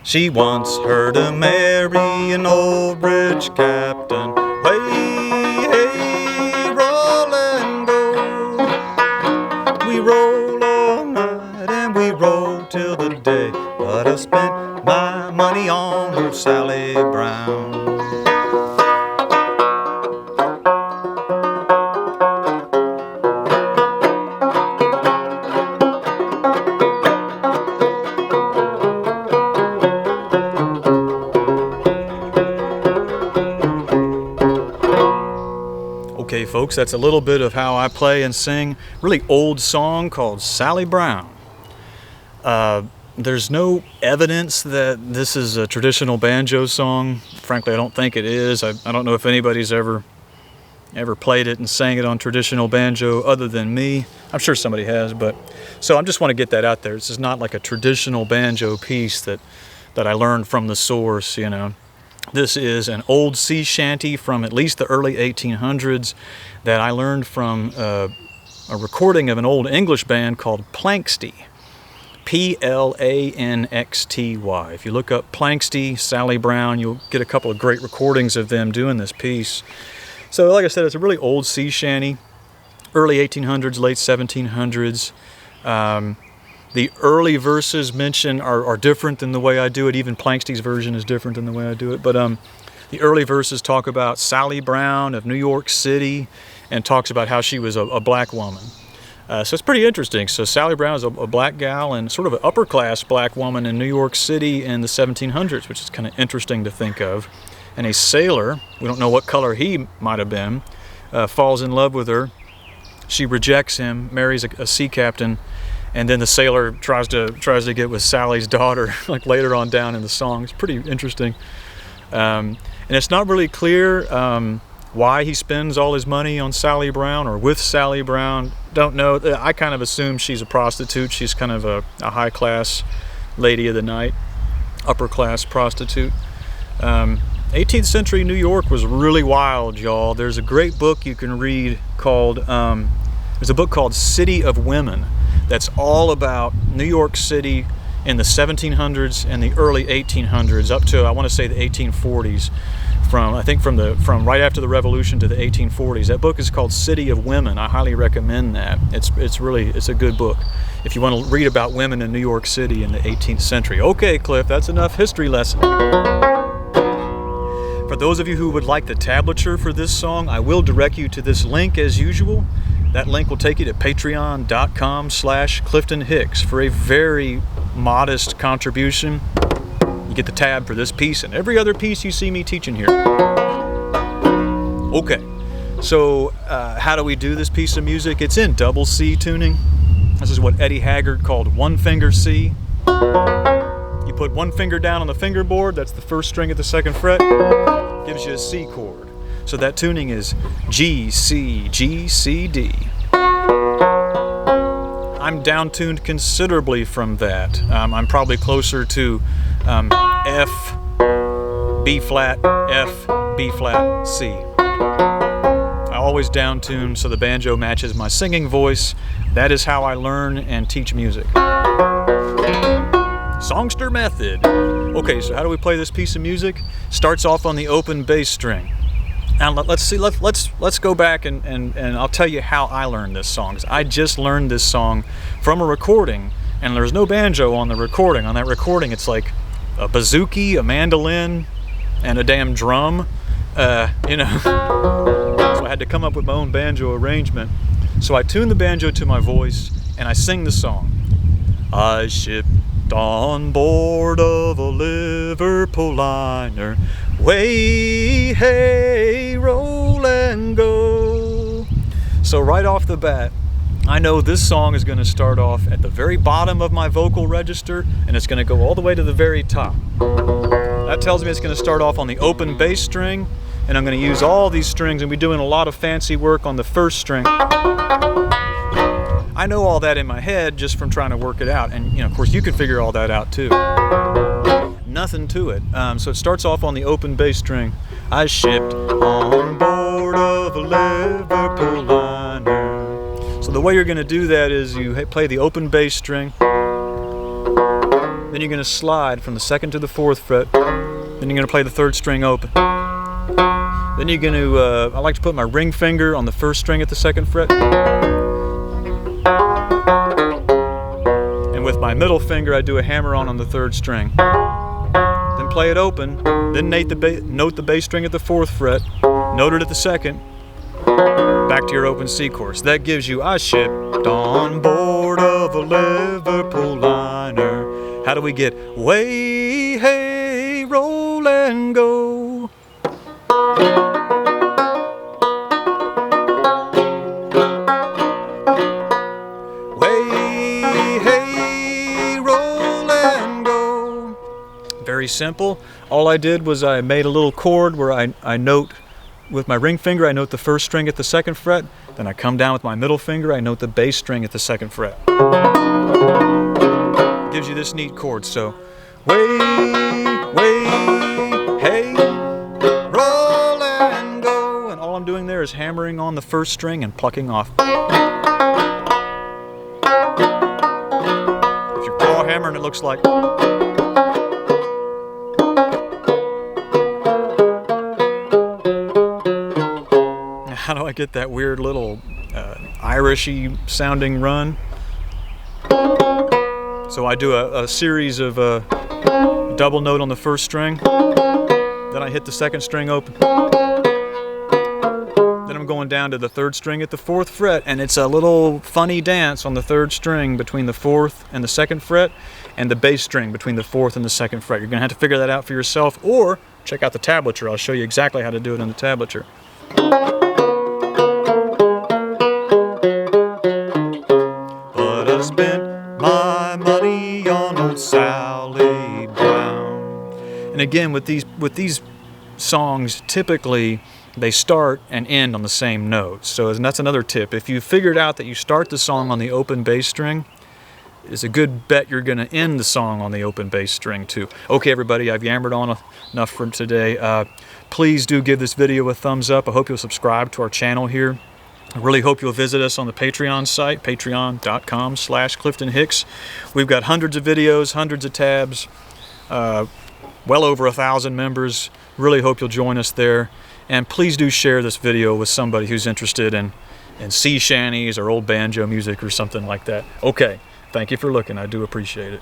She once heard to marry an old bridge captain. Way, hey, roll and go. We roll all night and we roll till the day, but I spent my money on old Sally Brown. Okay, folks, that's a little bit of how I play and sing. Really old song called Sally Brown. There's no evidence that this is a traditional banjo song. Frankly, I don't think it is. I don't know if anybody's ever played it and sang it on traditional banjo other than me. I'm sure somebody has, but so I just want to get that out there. This is not like a traditional banjo piece that I learned from the source, you know. This is an old sea shanty from at least the early 1800s that I learned from a recording of an old English band called Planxty. Planxty. If you look up Planxty, Sally Brown, you'll get a couple of great recordings of them doing this piece. So like I said, it's a really old sea shanty, early 1800s, late 1700s. The early verses mentioned are different than the way I do it. Even Planxty's version is different than the way I do it. But the early verses talk about Sally Brown of New York City and talks about how she was a black woman. So it's pretty interesting. So Sally Brown is a black gal and sort of an upper class black woman in New York City in the 1700s, which is kind of interesting to think of. And a sailor, we don't know what color he might have been, falls in love with her. She rejects him, marries a sea captain, and then the sailor tries to get with Sally's daughter, like later on down in the song. It's pretty interesting. And it's not really clear why he spends all his money on Sally Brown or with Sally Brown. Don't know. I kind of assume she's a prostitute. She's kind of a high-class lady of the night, upper-class prostitute. 18th century New York was really wild, y'all. There's a great book you can read called, there's a book called City of Women that's all about New York City in the 1700s and the early 1800s up to, I want to say, the 1840s. From right after the Revolution to the 1840s. That book is called City of Women. I highly recommend that. It's a good book if you want to read about women in New York City in the 18th century. Okay, Cliff, that's enough history lesson. For those of you who would like the tablature for this song, I will direct you to this link as usual. That link will take you to patreon.com/CliftonHicks for a very modest contribution. You get the tab for this piece and every other piece you see me teaching here. Okay, so how do we do this piece of music? It's in double C tuning. This is what Eddie Haggard called one finger C. You put one finger down on the fingerboard, that's the first string at the second fret, gives you a C chord. So that tuning is G, C, G, C, D. I'm down-tuned considerably from that. I'm probably closer to F, B flat, F, B flat, C. I always down-tune so the banjo matches my singing voice. That is how I learn and teach music. Songster method. Okay, so how do we play this piece of music? Starts off on the open bass string. Now let's go back and I'll tell you how I learned this song. I just learned this song from a recording, and there's no banjo on the recording. On that recording, it's like a bouzouki, a mandolin, and a damn drum. So I had to come up with my own banjo arrangement. So I tune the banjo to my voice, and I sing the song. I shipped on board of a Liverpool liner, way, hey, roll and go. So right off the bat, I know this song is going to start off at the very bottom of my vocal register, and it's going to go all the way to the very top. That tells me it's going to start off on the open bass string, and I'm going to use all these strings and be doing a lot of fancy work on the first string. I know all that in my head just from trying to work it out, and of course you can figure all that out too. Nothing to it. So it starts off on the open bass string. I shipped on board of a Liverpool liner. So the way you're going to do that is you play the open bass string, Then you're going to slide from the 2nd to the 4th fret. Then you're going to play the 3rd string open. Then you're going to, I like to put my ring finger on the 1st string at the 2nd fret. And with my middle finger, I do a hammer-on the 3rd string. Then play it open. Then note the bass string at the 4th fret. Note it at the 2nd. Back to your open C chorus. That gives you, I shipped on board of a Liverpool liner. How do we get way, hey, roll and go? Way, hey, roll and go. Very simple. All I did was I made a little chord where I note with my ring finger, I note the 1st string at the 2nd fret. Then I come down with my middle finger, I note the bass string at the 2nd fret. Gives you this neat chord. So, way, hey, roll and go. And all I'm doing there is hammering on the 1st string and plucking off. If you're clawhammering, it looks like. How do I get that weird little Irishy sounding run? So I do a series of double note on the 1st string, then I hit the 2nd string open, then I'm going down to the 3rd string at the 4th fret, and it's a little funny dance on the 3rd string between the 4th and the 2nd fret, and the bass string between the 4th and the 2nd fret. You're going to have to figure that out for yourself, or check out the tablature. I'll show you exactly how to do it in the tablature. But I spent my money on old Sally Brown. And again, with these songs, typically they start and end on the same note. So and that's another tip. If you figured out that you start the song on the open bass string, it's a good bet you're going to end the song on the open bass string too. Okay, everybody, I've yammered on enough for today. Please do give this video a thumbs up. I hope you'll subscribe to our channel here. I really hope you'll visit us on the Patreon site, patreon.com/CliftonHicks. We've got hundreds of videos, hundreds of tabs, well over 1,000 members. Really hope you'll join us there. And please do share this video with somebody who's interested in sea shanties or old banjo music or something like that. Okay, thank you for looking. I do appreciate it.